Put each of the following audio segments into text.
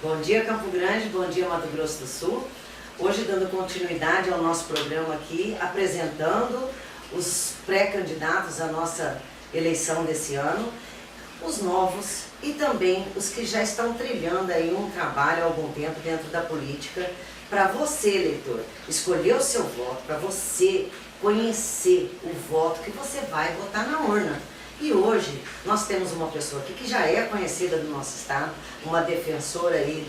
Bom dia, Campo Grande, bom dia, Mato Grosso do Sul. Hoje, dando continuidade ao nosso programa aqui, apresentando os pré-candidatos à nossa eleição desse ano, os novos e também os que já estão trilhando aí um trabalho há algum tempo dentro da política, para você, eleitor, escolher o seu voto, para você conhecer o voto que você vai votar na urna. E hoje nós temos uma pessoa aqui que já é conhecida do nosso estado, uma defensora aí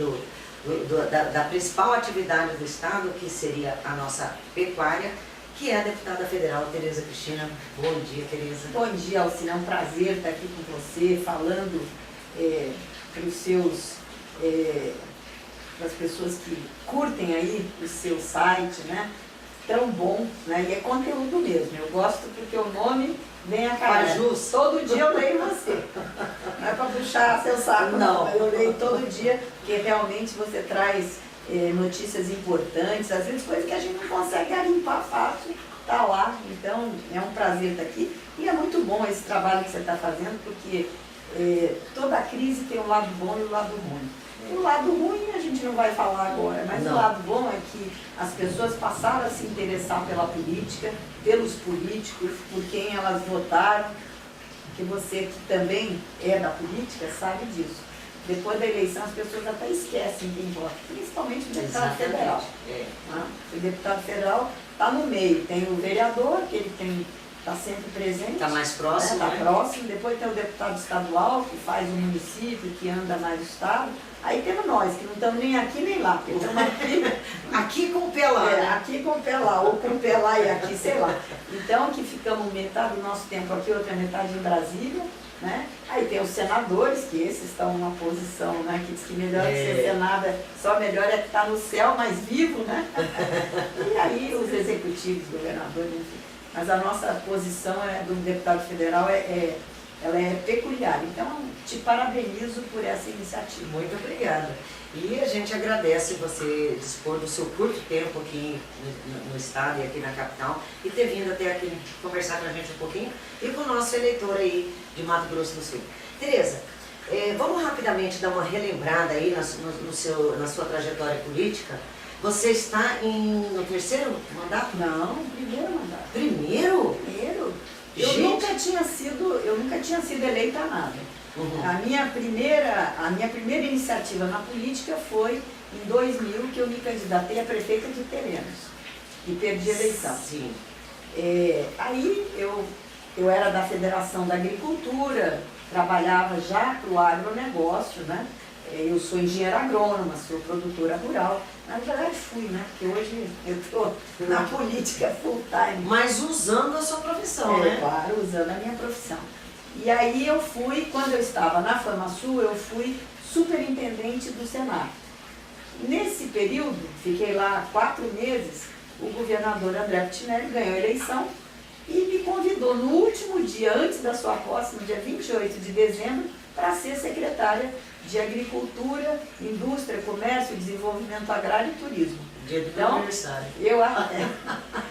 da principal atividade do estado, que seria a nossa pecuária, que é a deputada federal Tereza Cristina. Bom dia, Tereza. Bom dia, Alcina. É um prazer estar aqui com você, falando para os seus, para as pessoas que curtem aí o seu site, né? Tão bom, né? E é conteúdo mesmo. Eu gosto porque o nome vem a cara. Todo dia eu leio você. Não é para puxar seu saco, não. Eu leio todo dia, porque realmente você traz notícias importantes, às vezes coisas que a gente não consegue garimpar fácil, tá lá. Então é um prazer estar aqui. E é muito bom esse trabalho que você está fazendo, porque toda crise tem um lado bom e um lado ruim. O lado ruim a gente não vai falar agora, mas o lado bom é que as pessoas passaram a se interessar pela política, pelos políticos, por quem elas votaram, que você que também é da política sabe disso. Depois da eleição as pessoas até esquecem quem vota, principalmente o deputado federal. Né? O deputado federal está no meio, tem o vereador, que ele está sempre presente. Está mais próximo, Está próximo. Depois tem o deputado estadual, que faz o município, que anda mais o estado. Aí temos nós, que não estamos nem aqui nem lá, porque estamos aqui com o pé lá. Aqui com o pé lá, ou com o pé lá e aqui, sei lá. Então, que ficamos metade do nosso tempo aqui, outra metade em Brasília, né? Aí tem os senadores, que esses estão numa posição, né? Que diz que melhor que ser senado, só melhor é que está no céu, mais vivo, né? E aí os executivos, governadores, enfim. Mas a nossa posição do deputado federal ela é peculiar. Então, te parabenizo por essa iniciativa. Muito obrigada. E a gente agradece você dispor do seu curto tempo aqui no estado e aqui na capital e ter vindo até aqui conversar com a gente um pouquinho e com o nosso eleitor aí de Mato Grosso do Sul. Tereza, vamos rapidamente dar uma relembrada aí na sua trajetória política. Você está no terceiro mandato? Não, primeiro mandato. Primeiro? Primeiro. Eu nunca tinha sido eleita a nada. Uhum. A minha primeira iniciativa na política foi em 2000, que eu me candidatei a prefeita de Terenos e perdi a eleição. Sim. Aí eu era da Federação da Agricultura, trabalhava já para o agronegócio, né? Eu sou engenheira agrônoma, sou produtora rural. Na verdade fui, né? Porque hoje eu estou na política full time. Mas usando a sua profissão, né? Claro, usando a minha profissão. E aí eu fui, quando eu estava na FamaSul, eu fui superintendente do Senar. Nesse período, fiquei lá 4 meses, o governador André Pitinelli ganhou a eleição e me convidou no último dia, antes da sua posse, no dia 28 de dezembro, para ser secretária de Agricultura, Indústria, Comércio, Desenvolvimento Agrário e Turismo. Dia do meu aniversário.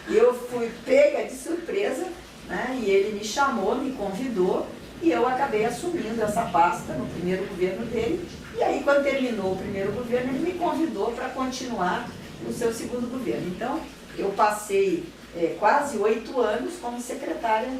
Eu fui pega de surpresa, né? E ele me chamou, me convidou e eu acabei assumindo essa pasta no primeiro governo dele. E aí, quando terminou o primeiro governo, ele me convidou para continuar no seu segundo governo. Então, eu passei quase 8 anos como secretária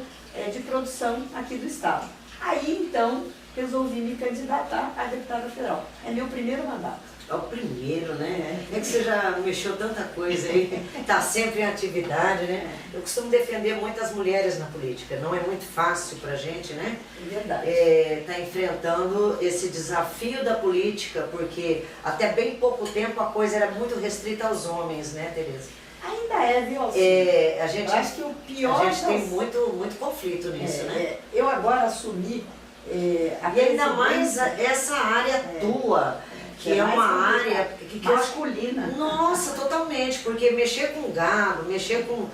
de produção aqui do estado. Aí, então, resolvi me candidatar a deputada federal. É meu primeiro mandato. É o primeiro, né? É que você já mexeu tanta coisa aí, está sempre em atividade, né? Eu costumo defender muitas mulheres na política. Não é muito fácil para a gente, né? É verdade. Tá enfrentando esse desafio da política, porque até bem pouco tempo a coisa era muito restrita aos homens, né, Tereza? Ainda viu, Alcina? Eu acho que o pior... A gente tem muito conflito nisso, né? Eu agora assumi e ainda mais essa área tua, que é uma área que masculina. Nossa, totalmente, porque mexer com gado, mexer com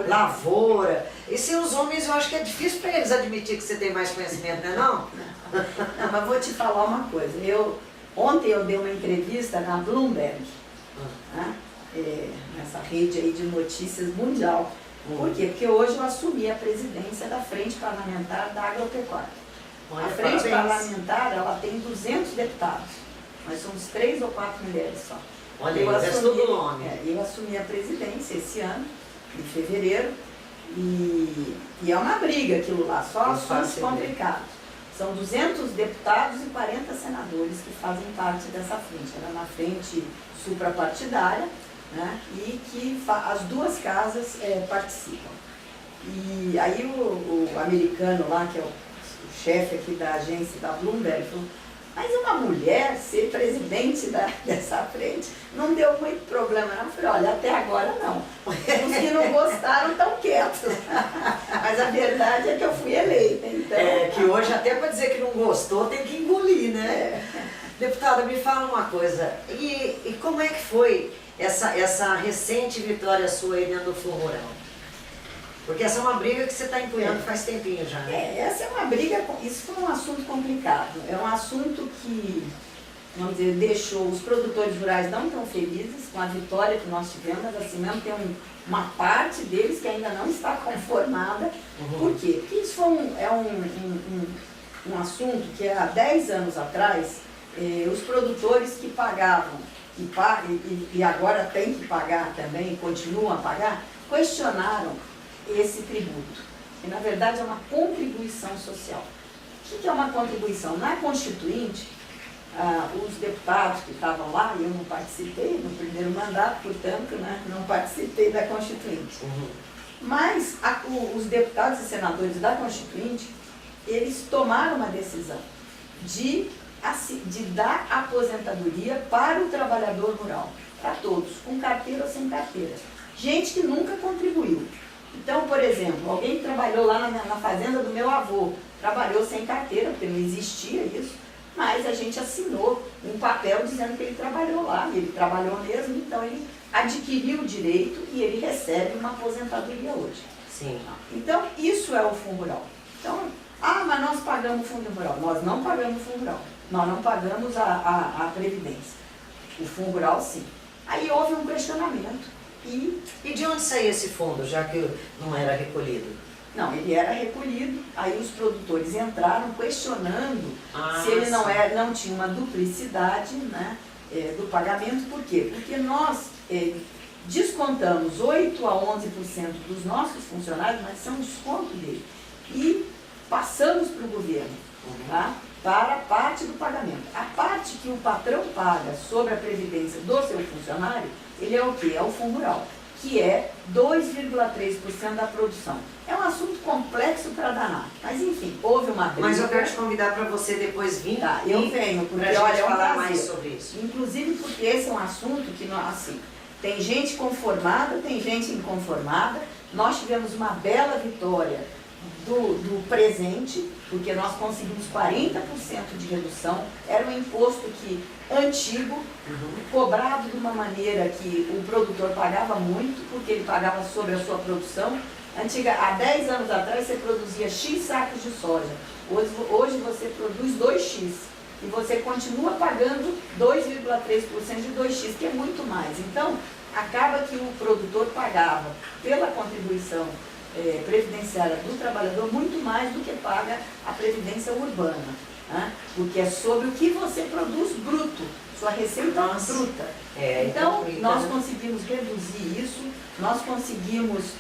lavoura, e se os homens, eu acho que é difícil para eles admitir que você tem mais conhecimento, não é não? Não, mas vou te falar uma coisa. Ontem eu dei uma entrevista na Bloomberg, né? Nessa rede aí de notícias mundial. Por quê? Porque hoje eu assumi a presidência da Frente Parlamentar da Agropecuária. A Frente Parlamentar, ela tem 200 deputados. Nós somos 3 ou 4 mulheres só. Olha, eu assumi, eu assumi a presidência esse ano, em fevereiro, e é uma briga aquilo lá, só assuntos complicados. São 200 deputados e 40 senadores que fazem parte dessa frente. Ela é uma frente suprapartidária, né, e que as duas casas participam. E aí o americano lá, que é o chefe aqui da agência da Bloomberg, falou: mas uma mulher ser presidente dessa frente não deu muito problema. Eu falei: olha, até agora não. Os que não gostaram estão quietos. Mas a verdade é que eu fui eleita. Então... que hoje até para dizer que não gostou tem que engolir, né? Deputada, me fala uma coisa, e como é que foi essa recente vitória sua aí dentro do Fundo Rural? Porque essa é uma briga que você está empunhando faz tempinho já, né? Essa é uma briga, isso foi um assunto complicado. É um assunto que, vamos dizer, deixou os produtores rurais não tão felizes com a vitória que nós tivemos, mas assim mesmo tem uma parte deles que ainda não está conformada. Por quê? Porque isso foi um assunto que há 10 anos atrás, os produtores que pagavam e agora têm que pagar também, e continuam a pagar, questionaram esse tributo, que na verdade é uma contribuição social. O que é uma contribuição? Na Constituinte, os deputados que estavam lá, eu não participei no primeiro mandato, portanto, né, não participei da Constituinte. Mas os deputados e senadores da Constituinte, eles tomaram uma decisão de dar aposentadoria para o trabalhador rural, para todos, com carteira ou sem carteira. Gente que nunca contribuiu. Então, por exemplo, alguém que trabalhou lá na fazenda do meu avô, trabalhou sem carteira, porque não existia isso, mas a gente assinou um papel dizendo que ele trabalhou lá, e ele trabalhou mesmo, então ele adquiriu o direito e ele recebe uma aposentadoria hoje. Sim. Então, isso é o Fundo Rural. Então, mas nós pagamos o Fundo Rural. Nós não pagamos o Fundo Rural. Nós não pagamos a Previdência. O Fundo Rural, sim. Aí houve um questionamento. E de onde saía esse fundo, já que não era recolhido? Não, ele era recolhido, aí os produtores entraram questionando se ele não tinha uma duplicidade, né, do pagamento. Por quê? Porque nós descontamos 8 a 11% dos nossos funcionários, mas são desconto dele, e passamos para o governo, tá? Para parte do pagamento. A parte que o patrão paga sobre a previdência do seu funcionário, ele é o quê? É o Fundo Rural, que é 2,3% da produção. É um assunto complexo para danar, mas enfim, houve uma briga. Mas eu quero te convidar para você depois vir. Tá, eu venho, porque olha, falar mais sobre isso. Inclusive porque esse é um assunto que, assim, tem gente conformada, tem gente inconformada. Nós tivemos uma bela vitória do presente, porque nós conseguimos 40% de redução. Era um imposto antigo, cobrado de uma maneira que o produtor pagava muito, porque ele pagava sobre a sua produção. Há 10 anos atrás você produzia X sacos de soja, hoje você produz 2X, e você continua pagando 2,3% de 2X, que é muito mais. Então, acaba que o produtor pagava pela contribuição previdenciária do trabalhador muito mais do que paga a previdência urbana, né? Porque é sobre o que você produz bruto, sua receita bruta. Então, nós conseguimos reduzir isso, nós conseguimos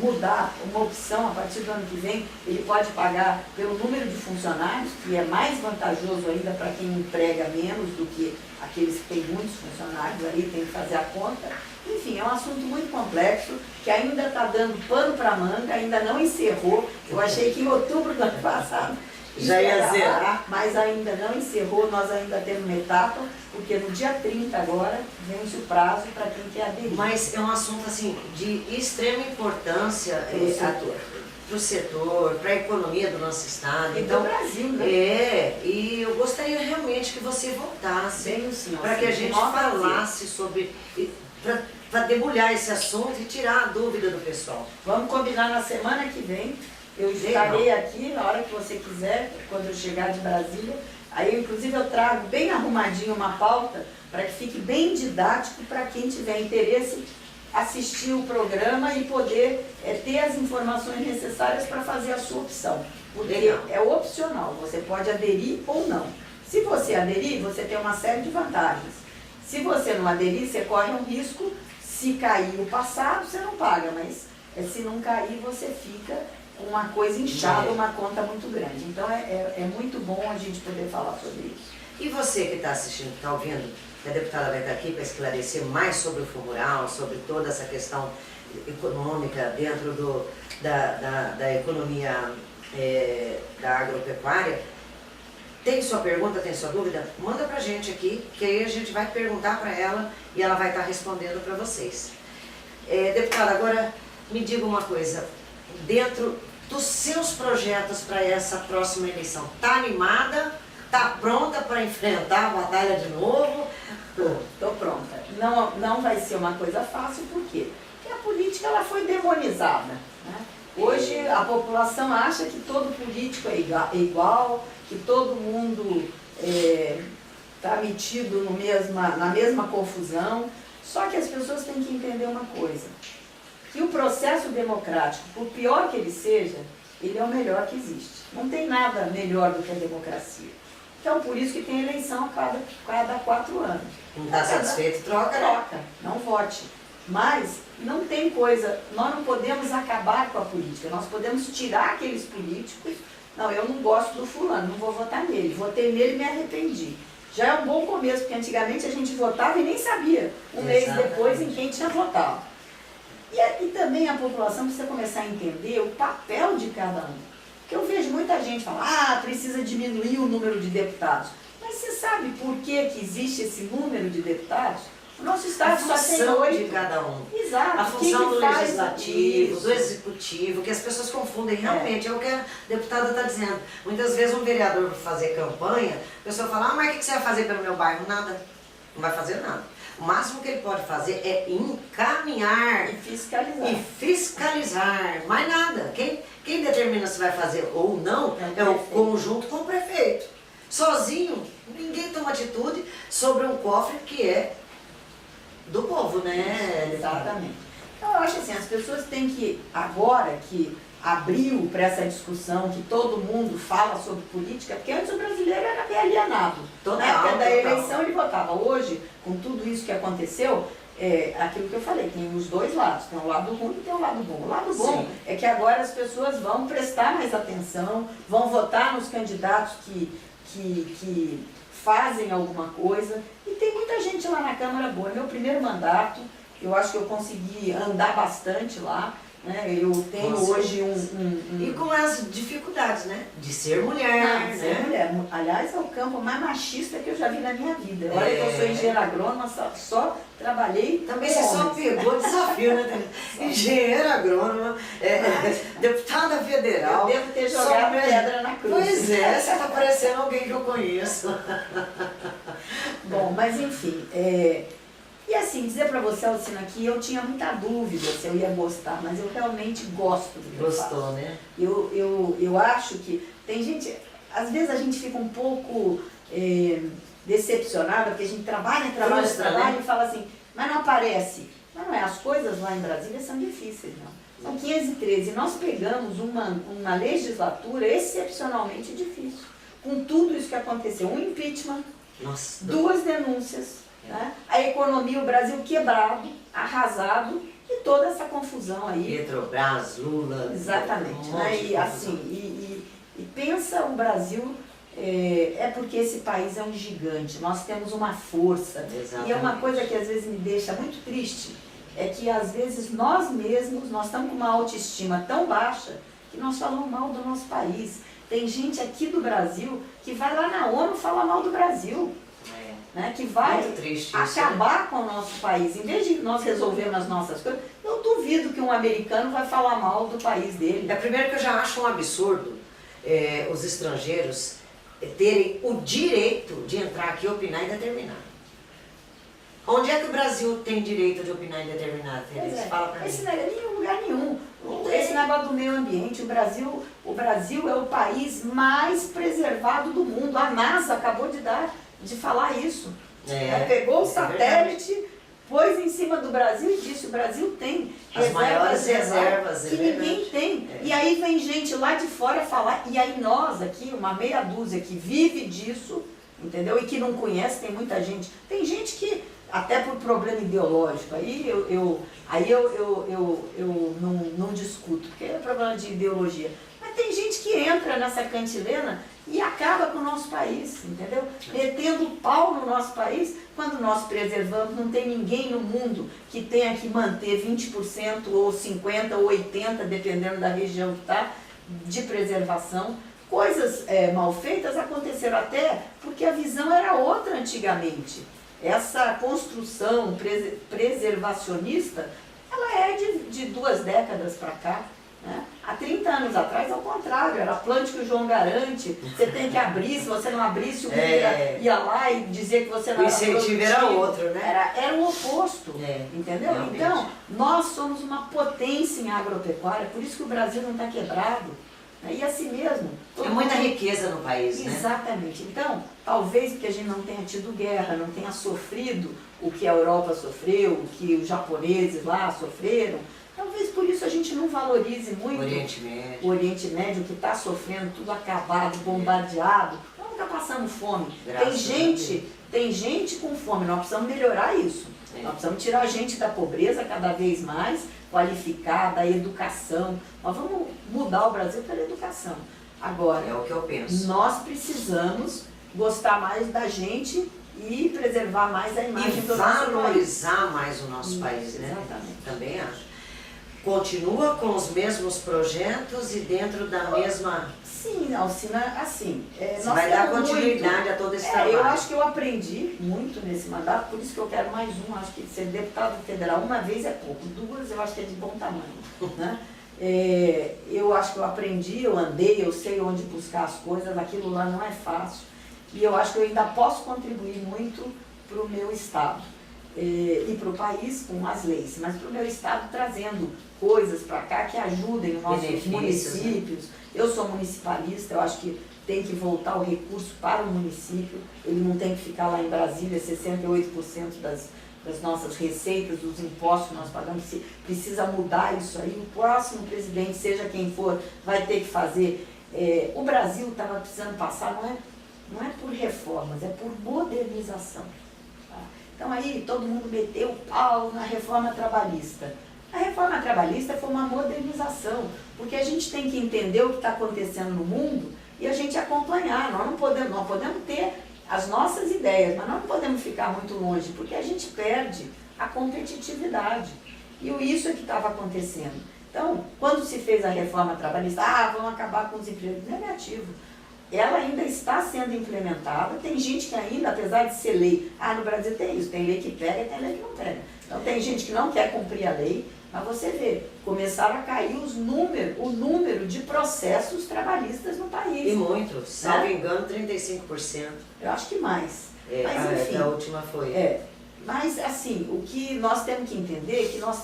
mudar uma opção. A partir do ano que vem, ele pode pagar pelo número de funcionários, que é mais vantajoso ainda para quem emprega menos do que aqueles que têm muitos funcionários, aí tem que fazer a conta. Enfim, é um assunto muito complexo, que ainda está dando pano para manga, ainda não encerrou. Eu achei que em outubro do ano passado já ia zerar, mas ainda não encerrou. Nós ainda temos uma etapa, porque no dia 30 agora vence o prazo para quem quer aderir. Mas é um assunto assim de extrema importância para o setor, para a economia do nosso estado. Então, do Brasil, né? E eu gostaria realmente que você voltasse para que a gente falasse sobre, para debulhar esse assunto e tirar a dúvida do pessoal. Vamos combinar na semana que vem. Eu estarei aqui na hora que você quiser, quando eu chegar de Brasília. Aí, inclusive, eu trago bem arrumadinho uma pauta para que fique bem didático para quem tiver interesse assistir o programa e poder ter as informações necessárias para fazer a sua opção. Porque é opcional, você pode aderir ou não. Se você aderir, você tem uma série de vantagens. Se você não aderir, você corre um risco. Se cair o passado, você não paga, mas se não cair, você fica com uma coisa inchada, uma conta muito grande. Então é muito bom a gente poder falar sobre isso. E você que está assistindo, que está ouvindo, que a deputada vai estar aqui para esclarecer mais sobre o Fundo Rural, sobre toda essa questão econômica dentro da economia da agropecuária. Tem sua pergunta, tem sua dúvida? Manda pra gente aqui, que aí a gente vai perguntar para ela e ela vai estar respondendo para vocês. Deputada, agora me diga uma coisa, dentro dos seus projetos para essa próxima eleição, tá animada? Tá pronta para enfrentar a batalha de novo? Tô pronta. Não vai ser uma coisa fácil, por quê? Porque a política ela foi demonizada, né? Hoje a população acha que todo político é igual, que todo mundo está metido na mesma confusão. Só que as pessoas têm que entender uma coisa, que o processo democrático, por pior que ele seja, ele é o melhor que existe. Não tem nada melhor do que a democracia. Então por isso que tem eleição a cada 4 anos. Não está satisfeito, troca, né? Troca, não vote. Mas não tem coisa, nós não podemos acabar com a política, nós podemos tirar aqueles políticos. Não, eu não gosto do fulano, não vou votar nele, votei nele e me arrependi. Já é um bom começo, porque antigamente a gente votava e nem sabia, mês depois, em quem tinha votado. E também a população precisa começar a entender o papel de cada um. Porque eu vejo muita gente falar, precisa diminuir o número de deputados. Mas você sabe por que existe esse número de deputados? O nosso Estado só tem 8. De cada um. Exato. A função do legislativo, do executivo, que as pessoas confundem realmente. É o que a deputada está dizendo. Muitas vezes um vereador vai fazer campanha, a pessoa fala, mas o que você vai fazer pelo meu bairro? Nada. Não vai fazer nada. O máximo que ele pode fazer é encaminhar. E fiscalizar. E fiscalizar. Mais nada. Quem determina se vai fazer ou não é o conjunto com o prefeito. Sozinho, ninguém toma atitude sobre um cofre que é do povo, né? Exatamente. Então eu acho assim, as pessoas têm que, agora que abriu para essa discussão, que todo mundo fala sobre política, porque antes o brasileiro era alienado. Na época da eleição ele votava. Hoje, com tudo isso que aconteceu, aquilo que eu falei, tem os dois lados, tem um lado ruim e tem um lado bom. O lado bom é que agora as pessoas vão prestar mais atenção, vão votar nos candidatos que fazem alguma coisa, e tem muita gente lá na Câmara boa. Meu primeiro mandato, eu acho que eu consegui andar bastante lá, né? Eu tenho hoje E com as dificuldades, né? De ser mulher, de ser mulher. Aliás, é o campo mais machista que eu já vi na minha vida. Olha que eu sou engenheira agrônoma, só trabalhei. Também você só pegou desafio, né? Engenheira agrônoma, deputada federal. Eu devo ter jogado pedra na cruz. Pois é, você está parecendo alguém que eu conheço. Bom, mas enfim, e assim, dizer para você, Alcina, que eu tinha muita dúvida se eu ia gostar, mas eu realmente gosto do que eu faço. Gostou, né? Eu acho que tem gente, às vezes a gente fica um pouco decepcionada, porque a gente trabalha e fala assim, mas não aparece. Mas não é, as coisas lá em Brasília são difíceis, não. São 513, e nós pegamos uma legislatura excepcionalmente difícil, com tudo isso que aconteceu, um impeachment, 2 denúncias, né? A economia, o Brasil quebrado, arrasado, e toda essa confusão aí. Petrobras, Lula. Exatamente, né? E assim, e pensa o Brasil, porque esse país é um gigante, nós temos uma força. Exatamente. E é uma coisa que às vezes me deixa muito triste, é que às vezes nós mesmos, nós estamos com uma autoestima tão baixa, que nós falamos mal do nosso país. Tem gente aqui do Brasil que vai lá na ONU falar mal do Brasil. Né, que vai acabar com o nosso país. Em vez de nós resolvermos as nossas coisas, eu duvido que um americano vai falar mal do país dele. Primeiro que eu já acho um absurdo os estrangeiros terem o direito de entrar aqui, opinar e determinar. Onde é que o Brasil tem direito de opinar e determinar, Tereza? Fala pra mim. Esse negócio, em lugar nenhum. Esse negócio do meio ambiente, o Brasil é o país mais preservado do mundo. A NASA acabou de falar isso. Ela pegou o satélite, pôs em cima do Brasil e disse, o Brasil tem as maiores reservas que ninguém tem. E aí vem gente lá de fora falar, e aí nós aqui, uma meia dúzia que vive disso, entendeu? E que não conhece, tem muita gente. Tem gente que, até por problema ideológico, aí eu não discuto, porque é problema de ideologia. Mas tem gente que entra nessa cantilena e acaba com o nosso país, entendeu? Metendo o pau no nosso país, quando nós preservamos, não tem ninguém no mundo que tenha que manter 20% ou 50% ou 80%, dependendo da região que está, de preservação. Coisas mal feitas aconteceram até porque a visão era outra antigamente. Essa construção preservacionista, ela é de 2 décadas para cá. Né? Há 30 anos atrás, ao contrário, era plante que o João garante, você tem que abrir, se você não abrisse, o mundo ia lá e dizer que você não era produtivo. O incentivo era outro, né? Era o oposto, entendeu? Realmente. Então, nós somos uma potência em agropecuária, por isso que o Brasil não está quebrado. E assim mesmo. Tem muita riqueza no país, né? Exatamente. Então, talvez porque a gente não tenha tido guerra, não tenha sofrido o que a Europa sofreu, o que os japoneses lá sofreram, talvez por isso a gente não valorize muito o Oriente Médio, que está sofrendo tudo acabado, bombardeado. Nós nunca passamos fome. Tem gente com fome, nós precisamos melhorar isso. Nós precisamos tirar a gente da pobreza cada vez mais, qualificar, da educação. Nós vamos mudar o Brasil pela educação. Agora, é o que eu penso. Nós precisamos gostar mais da gente e preservar mais a imagem do nosso país. E valorizar mais o nosso país, né? Exatamente. Também acho. Continua com os mesmos projetos e dentro da mesma... Sim, Alcina, assim... Você vai dar continuidade a todo esse trabalho. Eu acho que eu aprendi muito nesse mandato, por isso que eu quero mais um. Acho que ser deputado federal uma vez é pouco, 2 eu acho que é de bom tamanho. Né? Eu acho que eu aprendi, eu andei, eu sei onde buscar as coisas, aquilo lá não é fácil. E eu acho que eu ainda posso contribuir muito para o meu estado. E para o país com as leis, mas para o meu estado trazendo coisas para cá que ajudem os nossos municípios. Né? Eu sou municipalista, eu acho que tem que voltar o recurso para o município, ele não tem que ficar lá em Brasília, 68% das nossas receitas, dos impostos que nós pagamos, precisa mudar isso aí. O próximo presidente, seja quem for, vai ter que fazer. O Brasil estava precisando passar, não é por reformas, é por modernização. Então aí todo mundo meteu o pau na reforma trabalhista. A reforma trabalhista foi uma modernização, porque a gente tem que entender o que está acontecendo no mundo e a gente acompanhar. Nós podemos ter as nossas ideias, mas nós não podemos ficar muito longe, porque a gente perde a competitividade. E isso é que estava acontecendo. Então, quando se fez a reforma trabalhista, vamos acabar com os empregos, negativo. Ela ainda está sendo implementada, tem gente que ainda, apesar de ser lei, no Brasil tem isso, tem lei que pega e tem lei que não pega. Então tem gente que não quer cumprir a lei, mas você vê, começaram a cair o número de processos trabalhistas no país. E muito, salvo engano, 35%. Eu acho que mais. Mas enfim. A última foi. Mas assim, o que nós temos que entender é que nós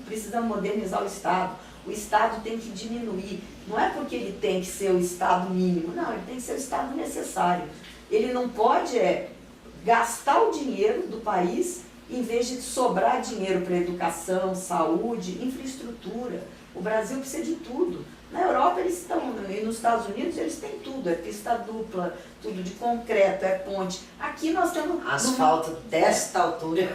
precisamos modernizar o Estado. O Estado tem que diminuir. Não é porque ele tem que ser o Estado mínimo, não, ele tem que ser o Estado necessário. Ele não pode gastar o dinheiro do país em vez de sobrar dinheiro para educação, saúde, infraestrutura. O Brasil precisa de tudo. Na Europa eles estão, e nos Estados Unidos eles têm tudo, é pista dupla, tudo de concreto, é ponte. Aqui nós temos... Asfalto desta altura.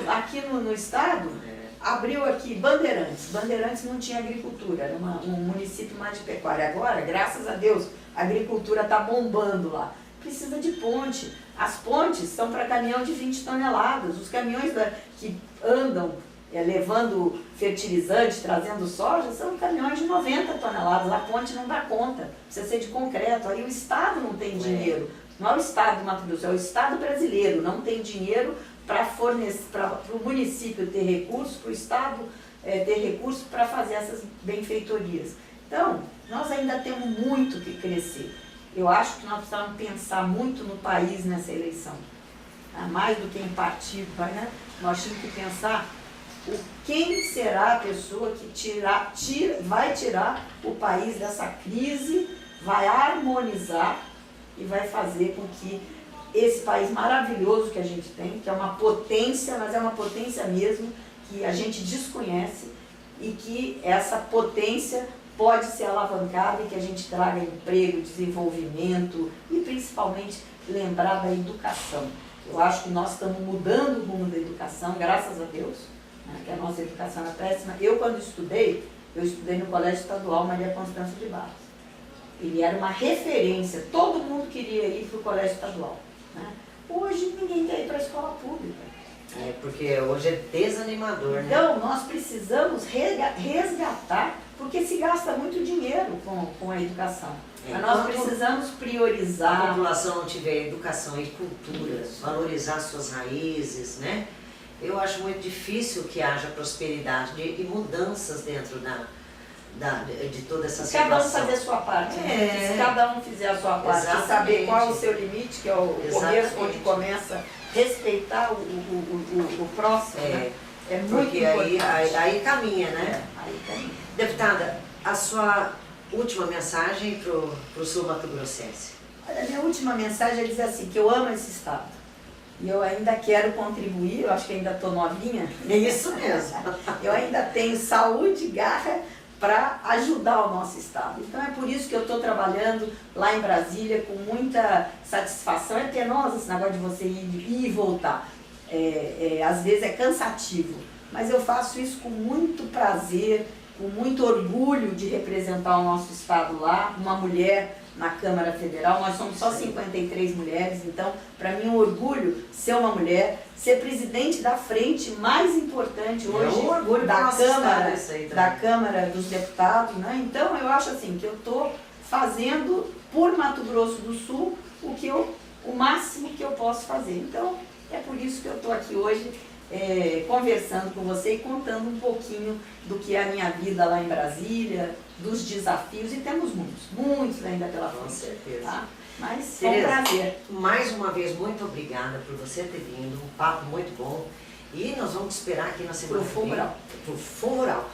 Aqui no estado... Abriu aqui Bandeirantes. Bandeirantes não tinha agricultura, era um município mais de pecuária. Agora, graças a Deus, a agricultura está bombando lá. Precisa de ponte. As pontes são para caminhão de 20 toneladas. Os caminhões que andam levando fertilizante, trazendo soja, são caminhões de 90 toneladas. A ponte não dá conta, precisa ser de concreto. Aí o Estado não tem dinheiro. Não é o Estado do Mato Grosso, é o Estado brasileiro. Não tem dinheiro para fornecer, para o município ter recursos, para o Estado ter recursos para fazer essas benfeitorias. Então, nós ainda temos muito que crescer. Eu acho que nós precisamos pensar muito no país nessa eleição. Mais do que em partido, né? Nós temos que pensar quem será a pessoa que vai tirar o país dessa crise, vai harmonizar e vai fazer com que esse país maravilhoso que a gente tem, que é uma potência, mas é uma potência mesmo, que a gente desconhece, e que essa potência pode ser alavancada e que a gente traga emprego, desenvolvimento e principalmente lembrar da educação. Eu acho que nós estamos mudando o rumo da educação, graças a Deus, né, que a nossa educação era péssima. Eu, quando estudei, eu estudei no Colégio Estadual Maria Constância de Barros. Ele era uma referência, todo mundo queria ir para o Colégio Estadual. Né? Hoje ninguém quer ir para a escola pública. É, porque hoje é desanimador, né? Então, nós precisamos resgatar, porque se gasta muito dinheiro com a educação. Mas nós precisamos priorizar. A população não tiver educação e cultura, valorizar suas raízes, né? Eu acho muito difícil que haja prosperidade e mudanças dentro de toda essa situação. Cada um fazer a sua parte. Né? Se cada um fizer a sua parte, saber qual é o seu limite, que é o começo, onde começa, respeitar o próximo, né? É muito porque importante. aí caminha, né? Aí caminha. Deputada, a sua última mensagem para o Sul Mato Grossense? Olha, a minha última mensagem é dizer assim, que eu amo esse estado. E eu ainda quero contribuir, eu acho que ainda estou novinha. É isso mesmo. Eu ainda tenho saúde e garra para ajudar o nosso estado. Então é por isso que eu estou trabalhando lá em Brasília com muita satisfação. É penoso esse negócio de você ir e voltar. Às vezes é cansativo, mas eu faço isso com muito prazer, com muito orgulho de representar o nosso estado lá, uma mulher na Câmara Federal. Nós somos só 53 mulheres, então para mim é um orgulho ser uma mulher, ser presidente da frente mais importante hoje um orgulho da Câmara dos Deputados, né? Então eu acho assim que eu estou fazendo por Mato Grosso do Sul o máximo que eu posso fazer. Então é por isso que eu estou aqui hoje conversando com você e contando um pouquinho do que é a minha vida lá em Brasília, dos desafios, e temos muitos ainda pela frente. Com certeza. Tá? Mas Tereza, foi um prazer. Mais uma vez, muito obrigada por você ter vindo, um papo muito bom. E nós vamos te esperar aqui na semana Pro Fundo Rural. Pro Fundo Rural.